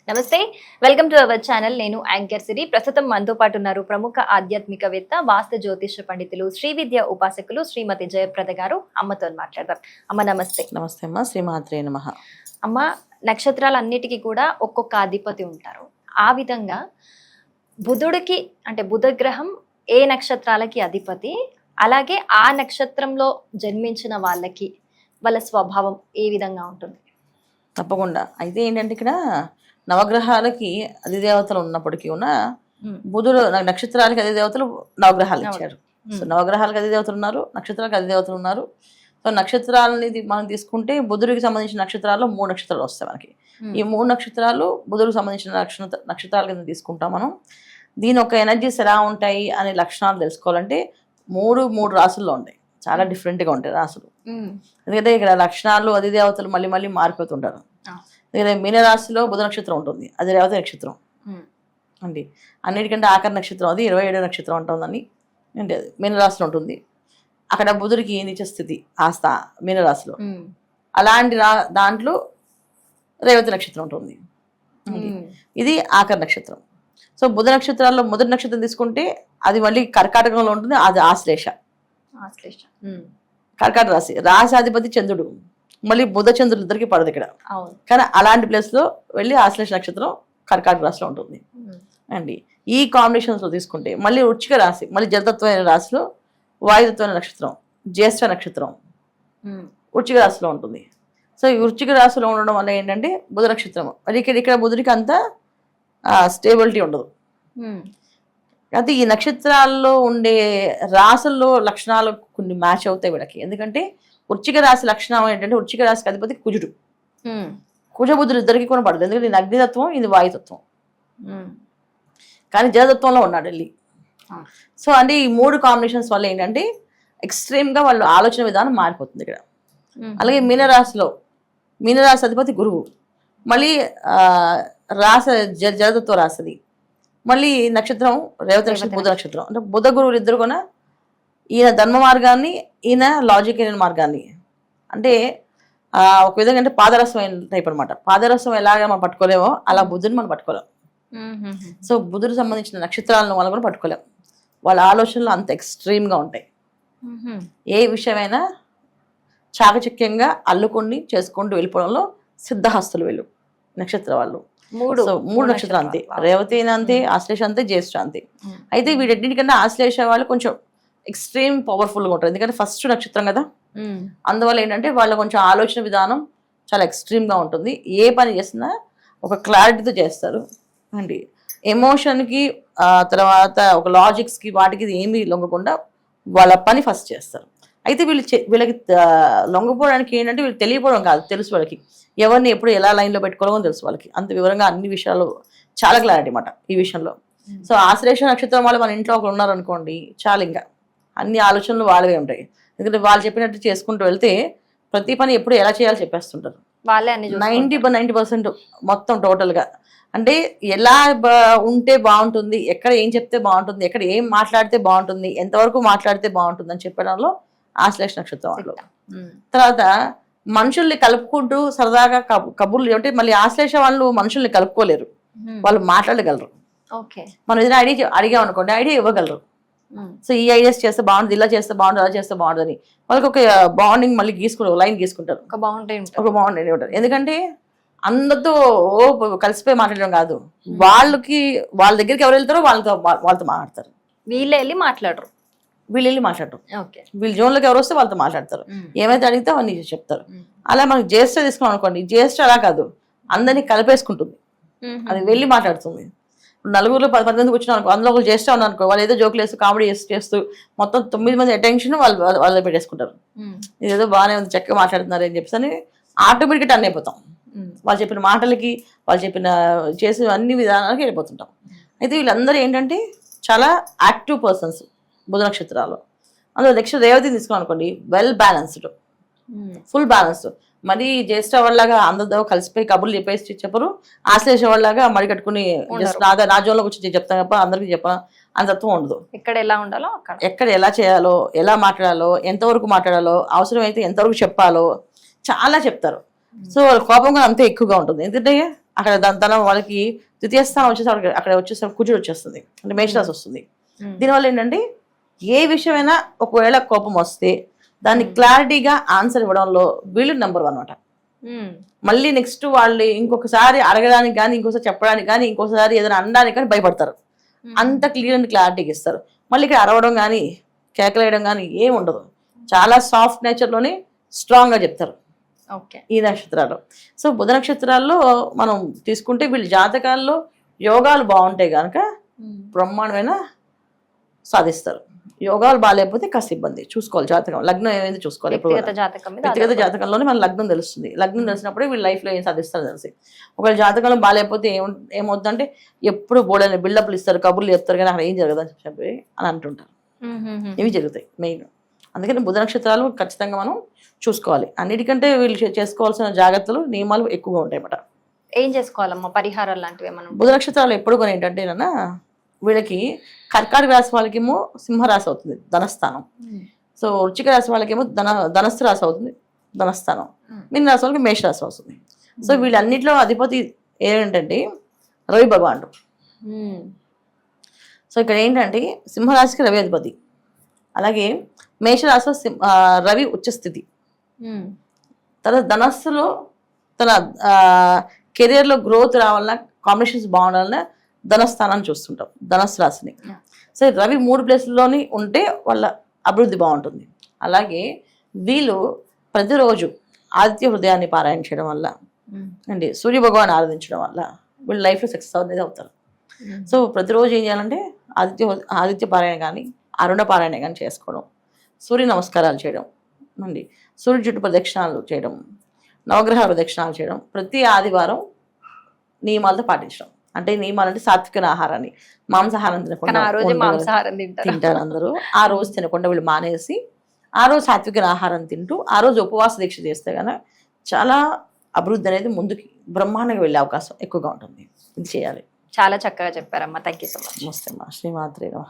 నమస్తే, welcome to our channel. నేను anchor సిరి. ప్రస్తుతం మనతో పాటు ఉన్నారు ప్రముఖ ఆధ్యాత్మికవేత్త, వాస్తు జ్యోతిష పండితులు, శ్రీ విద్య ఉపాసకులు శ్రీమతి జయప్రద గారు. అమ్మతో మాట్లాడదాం. అమ్మ నమస్తే. నమస్తే అమ్మ. శ్రీమాత్రే నమః. అమ్మ, నక్షత్రాలన్నిటికీ కూడా ఒక్కొక్క అధిపతి ఉంటారు. ఆ విధంగా బుధుడికి అంటే బుధ గ్రహం ఏ నక్షత్రాలకి అధిపతి, అలాగే ఆ నక్షత్రంలో జన్మించిన వాళ్ళకి వాళ్ళ స్వభావం ఏ విధంగా ఉంటుంది? తప్పకుండా. అయితే ఏంటంటే ఇక్కడ నవగ్రహాలకి అధిదేవతలు ఉన్నప్పటికీ ఉన్న బుధుడు నక్షత్రాలకి అధిదేవతలు నవగ్రహాలు ఇచ్చారు. సో నవగ్రహాలకు అధిదేవతలు ఉన్నారు, నక్షత్రాలకు అధిదేవతలు ఉన్నారు. సో నక్షత్రాలని మనం తీసుకుంటే బుధుడికి సంబంధించిన నక్షత్రాల్లో 3 నక్షత్రాలు వస్తాయి మనకి. ఈ 3 నక్షత్రాలు బుధుడికి సంబంధించిన నక్షత్రాల కింద తీసుకుంటాం మనం. దీని ఒక ఎనర్జీస్ ఎలా ఉంటాయి అనే లక్షణాలు తెలుసుకోవాలంటే మూడు రాసుల్లో ఉంటాయి. చాలా డిఫరెంట్గా ఉంటాయి రాసులు. ఎందుకంటే ఇక్కడ లక్షణాలు అధిదేవతలు మళ్ళీ మళ్ళీ మారిపోతుంటారు. ఎందుకంటే మీనరాశిలో బుధ నక్షత్రం ఉంటుంది, అది రేవతి నక్షత్రం అండి. అన్నిటికంటే ఆఖరి నక్షత్రం అది 27వ నక్షత్రం ఉంటుందని అంటే మీనరాశిలో ఉంటుంది. అక్కడ బుధుడికి నీచ స్థితి ఆస్థ మీనరాశిలో. అలాంటి దాంట్లో రేవతి నక్షత్రం ఉంటుంది. ఇది ఆఖరి నక్షత్రం. సో బుధ నక్షత్రాల్లో మొదటి నక్షత్రం తీసుకుంటే అది మళ్ళీ కర్కాటకంలో ఉంటుంది, అది ఆశ్లేష. కర్కాటక రాశి అధిపతి చంద్రుడు. మళ్ళీ బుధ చంద్రులు ఇద్దరికి పడదు ఇక్కడ. కానీ అలాంటి ప్లేస్లో వెళ్ళి ఆశ్లేష నక్షత్రం కర్కాటక రాశిలో ఉంటుంది అండి. ఈ కాంబినేషన్స్లో తీసుకుంటే మళ్ళీ వృశ్చిక రాశి, మళ్ళీ జలతత్వమైన రాశిలో వాయుతత్వమైన నక్షత్రం జ్యేష్ఠ నక్షత్రం వృశ్చిక రాశిలో ఉంటుంది. సో ఈ వృశ్చిక రాశిలో ఉండడం వల్ల ఏంటంటే బుధ నక్షత్రం మళ్ళీ ఇక్కడ బుధుడికి అంతా స్టేబిలిటీ ఉండదు. అయితే ఈ నక్షత్రాల్లో ఉండే రాసుల్లో లక్షణాలు కొన్ని మ్యాచ్ అవుతాయి వీళ్ళకి. ఎందుకంటే వృశ్చిక రాశి లక్షణం ఏంటంటే వృశ్చిక రాశికి అధిపతి కుజుడు. కుజబుధుడు ఇద్దరికి కూడా పడదు, ఎందుకంటే ఇది అగ్నితత్వం, ఇది వాయుతత్వం. కానీ జలతత్వంలో ఉన్నాడు వెళ్ళి. సో అంటే ఈ 3 కాంబినేషన్స్ వల్ల ఏంటంటే ఎక్స్ట్రీమ్గా వాళ్ళు ఆలోచన విధానం మారిపోతుంది ఇక్కడ. అలాగే మీనరాశి అధిపతి గురువు, మళ్ళీ జలతత్వ రాశిది. మళ్ళీ నక్షత్రం రేవతి నక్షత్రం, బుధ నక్షత్రం. అంటే బుధ గురువులు ఇద్దరు కూడా ఈయన ధర్మ మార్గాన్ని, ఈయన లాజిక్ అయిన మార్గాన్ని. అంటే ఒక విధంగా అంటే పాదరసమైన టైప్ అనమాట. పాదరసం ఎలాగ మనం పట్టుకోలేమో అలా బుధుని మనం పట్టుకోలేం. సో బుధుడికి సంబంధించిన నక్షత్రాలను మనం కూడా పట్టుకోలేం. వాళ్ళ ఆలోచనలు అంత ఎక్స్ట్రీమ్గా ఉంటాయి. ఏ విషయమైనా చాకచక్యంగా అల్లుకొని చేసుకుంటూ వెళ్ళిపోవడంలో సిద్ధహస్తులు వీళ్ళు నక్షత్ర వాళ్ళు. 3 నక్షత్రం అంతే, రేవతి అంతే, ఆశ్లేష అంతే, జ్యేష్ఠ అంతే. అయితే వీటన్నిటికన్నా ఆశ్లేష వాళ్ళు కొంచెం ఎక్స్ట్రీమ్ పవర్ఫుల్గా ఉంటారు, ఎందుకంటే ఫస్ట్ నక్షత్రం కదా. అందువల్ల ఏంటంటే వాళ్ళ కొంచెం ఆలోచన విధానం చాలా ఎక్స్ట్రీమ్గా ఉంటుంది. ఏ పని చేసినా ఒక క్లారిటీతో చేస్తారు అండి. ఎమోషన్కి తర్వాత ఒక లాజిక్స్కి వాటికి ఏమీ లొంగకుండా వాళ్ళ పని ఫస్ట్ చేస్తారు. అయితే వీళ్ళకి లొంగపోవడానికి ఏంటంటే వీళ్ళు తెలియపోవడం కాదు, తెలుసు వాళ్ళకి ఎవరిని ఎప్పుడు ఎలా లైన్లో పెట్టుకోవాలో తెలుసు వాళ్ళకి. అంత వివరంగా అన్ని విషయాలు చాలా క్లారిటీ అన్నమాట ఈ విషయంలో. సో ఆశ్లేష నక్షత్రం వాళ్ళు మన ఇంట్లో ఒకరు ఉన్నారనుకోండి, చాలా ఇంకా అన్ని ఆలోచనలు వాళ్ళవే ఉంటాయి. ఎందుకంటే వాళ్ళు చెప్పినట్టు చేసుకుంటూ వెళ్తే ప్రతి పని ఎప్పుడు ఎలా చేయాలో చెప్పేస్తుంటారు వాళ్ళే. 90% మొత్తం టోటల్గా అంటే ఎలా ఉంటే బాగుంటుంది, ఎక్కడ ఏం చెప్తే బాగుంటుంది, ఎక్కడ ఏం మాట్లాడితే బాగుంటుంది, ఎంతవరకు మాట్లాడితే బాగుంటుంది అని చెప్పడంలో ఆశ్లేష నక్షత్రం వాళ్ళు. తర్వాత మనుషుల్ని కలుపుకుంటూ సరదాగా కబుర్లు అంటే మళ్ళీ ఆశ్లేష వాళ్ళు మనుషుల్ని కలుపుకోలేరు, వాళ్ళు మాట్లాడగలరు. మనం ఏదైనా ఐడియా అడిగాం అనుకోండి, ఐడియా ఇవ్వగలరు. సో ఈ ఐడియాస్ చేస్తే బాగుంటుంది, ఇలా చేస్తే బాగుంటుంది, అలా చేస్తే బాగుంటుంది అని వాళ్ళకి ఒక బాండింగ్ మళ్ళీ గీసుకుంటారు, లైన్ గీసుకుంటారు, ఒక బాగుంటుంది ఉంటారు. ఎందుకంటే అందరితో కలిసిపోయి మాట్లాడడం కాదు, వాళ్ళ దగ్గరికి ఎవరు వెళ్తారో వాళ్ళతో మాట్లాడతారు. వీళ్ళు వెళ్ళి మాట్లాడరు, వీళ్ళ జోన్లోకి ఎవరు వస్తే వాళ్ళతో మాట్లాడతారు. ఏమైతే అడిగితే అవన్నీ చెప్తారు. అలా మనకి జ్యేష్ఠ తీసుకున్నాం అనుకోండి, జ్యేష్ఠ అలా కాదు, అందరినీ కలిపేసుకుంటుంది, అది వెళ్ళి మాట్లాడుతుంది. నలుగురులో 10 మందికి వచ్చిన అనుకో, అందులో ఒకరు జ్యేష్ఠ ఉన్నారనుకో, వాళ్ళు ఏదో జోకులు వేస్తూ కామెడీ చేస్తూ మొత్తం 9 మంది అటెన్షన్ వాళ్ళు పెట్టేసుకుంటారు. ఇదేదో బాగానే ఉంది, చక్కగా మాట్లాడుతున్నారు అని చెప్పేసి అని ఆటోమేటిక్గా అన్నీ అయిపోతాం. వాళ్ళు చెప్పిన మాటలకి, వాళ్ళు చెప్పిన చేసే అన్ని విధానాలకి వెళ్ళిపోతుంటాం. అయితే వీళ్ళందరూ ఏంటంటే చాలా యాక్టివ్ పర్సన్స్ బుధ నక్షత్రాలు. అందులో నెక్స్ట్ రేవతి తీసుకున్నాం అనుకోండి, వెల్ బ్యాలెన్స్డ్, ఫుల్ బ్యాలెన్స్డ్. మరి జ్యేష్ఠ వాళ్ళలాగా అందరితో కలిసిపోయి కబుర్లు చెప్పరు, ఆశ్లేష వాళ్ళలాగా మడి కట్టుకుని నా జోన్లోకి వచ్చి చెప్తాను తప్ప అందరికీ చెప్పను అంత తత్వం ఉండదు. ఎక్కడ ఎలా ఉండాలో, ఎక్కడ ఎలా చేయాలో, ఎలా మాట్లాడాలో, ఎంతవరకు మాట్లాడాలో, అవసరమైతే ఎంతవరకు చెప్పాలో చాలా చెప్తారు. సో వాళ్ళ కోపం కూడా అంతే ఎక్కువగా ఉంటుంది. ఎందుకంటే అక్కడ దాని తన వాళ్ళకి ద్వితీయ స్థానం వచ్చేసి అక్కడ వచ్చేసి కుజుడు వచ్చేస్తుంది, అంటే మేషరాశి వస్తుంది. దీనివల్ల ఏంటంటే ఏ విషయమైనా ఒకవేళ కోపం వస్తే దాన్ని క్లారిటీగా ఆన్సర్ ఇవ్వడంలో వీళ్ళు నెంబర్ 1 అన్నమాట. మళ్ళీ నెక్స్ట్ వాళ్ళు ఇంకొకసారి అడగడానికి కానీ, ఇంకోసారి చెప్పడానికి కానీ, ఇంకోసారి ఏదైనా అనడానికి కానీ భయపడతారు. అంత క్లియర్ అండ్ క్లారిటీగా ఇస్తారు. మళ్ళీ ఇక్కడ అరవడం కానీ, కేకలేయడం కానీ ఏమి ఉండదు. చాలా సాఫ్ట్ నేచర్లోనే స్ట్రాంగ్గా చెప్తారు ఓకే ఈ నక్షత్రాలు. సో బుధ నక్షత్రాల్లో మనం తీసుకుంటే వీళ్ళ జాతకాల్లో యోగాలు బాగుంటాయి కనుక బ్రహ్మాండమైన సాధిస్తారు. యోగాలు బాగాలేకపోతే కాస్త ఇబ్బంది. చూసుకోవాలి జాతకం, లగ్నం ఏమైంది చూసుకోవాలి. వ్యక్తిగత జాతకం మీద వ్యక్తిగత జాతకంలోనే మన లగ్నం తెలుస్తుంది. లగ్నం తెలిసినప్పుడే వీళ్ళ లైఫ్లో ఏం సాధిస్తారో తెలిసి. ఒకవేళ జాతకంలో బాగాలేకపోతే ఏమవుతుందంటే ఎప్పుడు బోడని బిల్డప్లు ఇస్తారు, కబుర్లు చెప్తారు, కానీ అక్కడ ఏం జరగదని చెప్పి అని అంటుంటారు. ఇవి జరుగుతాయి మెయిన్. అందుకని బుధ నక్షత్రాలు ఖచ్చితంగా మనం చూసుకోవాలి. అన్నిటికంటే వీళ్ళు చేసుకోవాల్సిన జాగ్రత్తలు, నియమాలు ఎక్కువగా ఉంటాయి అన్నమాట. ఏం చేసుకోవాలమ్మా పరిహారాలు లాంటివి ఏమన్నా? బుధ నక్షత్రాలు ఎప్పుడు కూడా ఏంటంటే వీళ్ళకి కర్కాటక రాశి వాళ్ళకేమో సింహరాశి అవుతుంది ధనస్థానం. సో వృశ్చిక రాశి వాళ్ళకేమో ధనస్సు రాశి అవుతుంది ధనస్థానం. మీన రాశి వాళ్ళకి మేషరాశి వస్తుంది. సో వీళ్ళన్నింటిలో అధిపతి ఏంటంటే రవి భగవానుడు. సో ఇక్కడ ఏంటంటే సింహరాశికి రవి అధిపతి, అలాగే మేషరాశిలో రవి ఉచ్చస్థితి. తర్వాత ధనస్సులో తన కెరియర్లో గ్రోత్ రావాలన్నా, కాంబినేషన్స్ బాగుండాలన్నా ధనస్థానాన్ని చూస్తుంటాం, ధనస్సు రాశిని. సో రవి 3 ప్లేసుల్లోని ఉంటే వాళ్ళ అభివృద్ధి బాగుంటుంది. అలాగే వీళ్ళు ప్రతిరోజు ఆదిత్య హృదయాన్ని పారాయణ చేయడం వల్ల అండి, సూర్య భగవాన్ ఆరాధించడం వల్ల వీళ్ళు లైఫ్లో సక్సెస్ అనేది అవుతారు. సో ప్రతిరోజు ఏం చేయాలంటే ఆదిత్య పారాయణ కానీ, అరుణ పారాయణ కానీ చేసుకోవడం, సూర్య నమస్కారాలు చేయడం అండి, సూర్య చుట్టూ ప్రదక్షిణాలు చేయడం, నవగ్రహ ప్రదక్షిణాలు చేయడం, ప్రతి ఆదివారం నియమాలతో పాటించడం. అంటే నియమాలు అంటే సాత్విక ఆహారాన్ని, మాంసాహారం తినకుండా తింటారు అందరూ. ఆ రోజు తినకుండా వీళ్ళు మానేసి ఆ రోజు సాత్విక ఆహారం తింటూ ఆ రోజు ఉపవాస దీక్ష చేస్తే కనుక చాలా అభివృద్ధి అనేది ముందుకి బ్రహ్మాండంగా వెళ్ళే అవకాశం ఎక్కువగా ఉంటుంది. ఇది చేయాలి. చాలా చక్కగా చెప్పారమ్మా. Thank you so much. నమస్తే అమ్మా. శ్రీమాత్రే నమః.